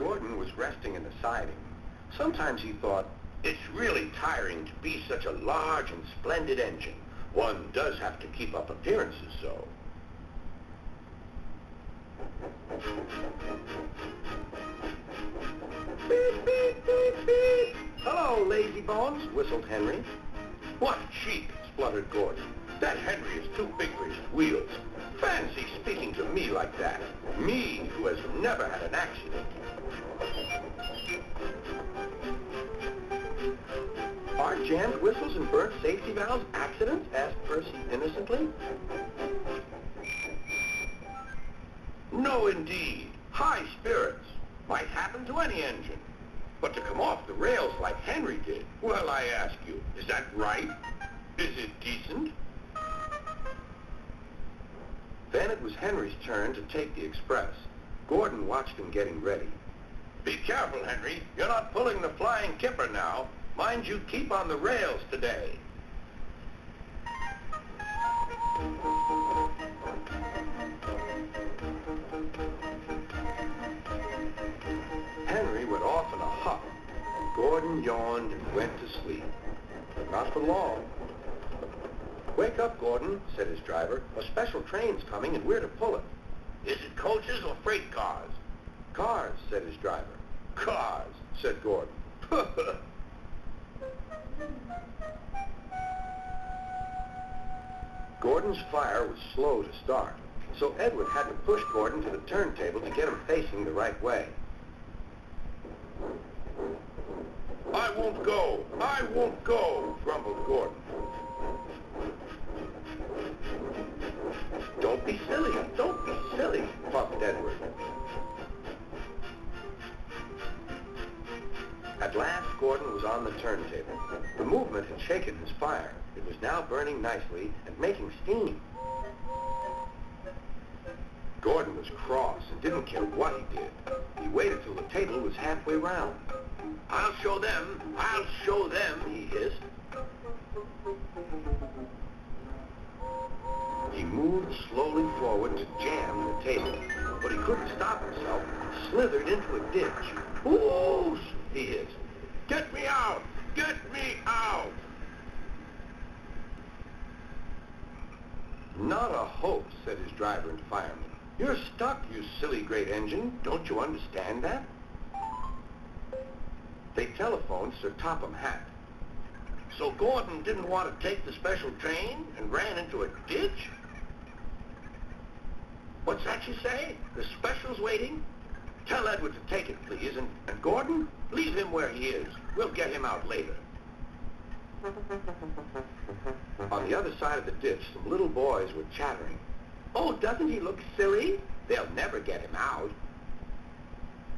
Gordon was resting in the siding, sometimes he thought, it's really tiring to be such a large and splendid engine. One does have to keep up appearances, so. Beep, beep, beep, beep. Hello, lazy bones, whistled Henry. What cheek, spluttered Gordon. That Henry is too big for his wheels. Fancy speaking to me like that. Me, who has never had an accident. Are jammed whistles and burnt safety valves accidents? Asked Percy innocently. No, indeed. High spirits. Might happen to any engine. But to come off the rails like Henry did, well, I ask you, is that right? Is it decent? Then it was Henry's turn to take the express. Gordon watched him getting ready. Be careful, Henry. You're not pulling the flying kipper now. Mind you keep on the rails today. Henry went off in a huff. Gordon yawned and went to sleep. But not for long. Wake up, Gordon, said his driver. A special train's coming and we're to pull it. Is it coaches or freight cars? Cars, said his driver. Cars, said Gordon. Gordon's fire was slow to start, so Edward had to push Gordon to the turntable to get him facing the right way. I won't go! I won't go! Grumbled Gordon. Don't be silly! Don't be silly! Puffed Edward. At last, Gordon was on the turntable. The movement had shaken his fire. It was now burning nicely and making steam. Gordon was cross and didn't care what he did. He waited till the table was halfway round. I'll show them, he hissed. He moved slowly forward to jam the table, but he couldn't stop himself and slithered into a ditch. Whoosh, he hissed. Get me out! Get me out! Not a hope, said his driver and fireman. You're stuck, you silly great engine. Don't you understand that? They telephoned Sir Topham Hatt. So Gordon didn't want to take the special train and ran into a ditch? What's that you say? The special's waiting? Tell Edward to take it, please, and Gordon, leave him where he is. We'll get him out later. On the other side of the ditch, some little boys were chattering. Oh, doesn't he look silly? They'll never get him out.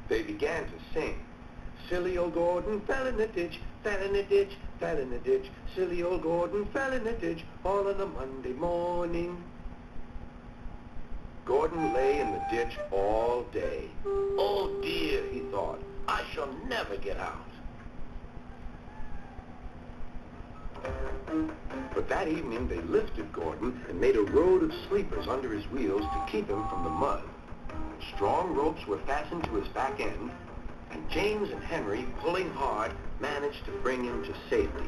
They began to sing. Silly old Gordon fell in the ditch, fell in the ditch, fell in the ditch. Silly old Gordon fell in the ditch, all on a Monday morning. Gordon lay in the ditch all day. Oh dear, he thought, I shall never get out. But that evening they lifted Gordon and made a road of sleepers under his wheels to keep him from the mud. Strong ropes were fastened to his back end, and James and Henry, pulling hard, managed to bring him to safety.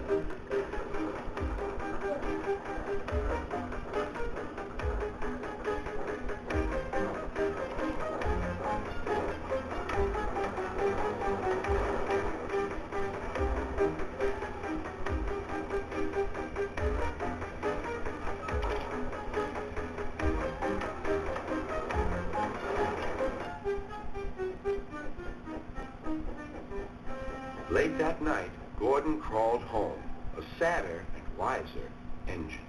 Late that night, Gordon crawled home, a sadder and wiser engine.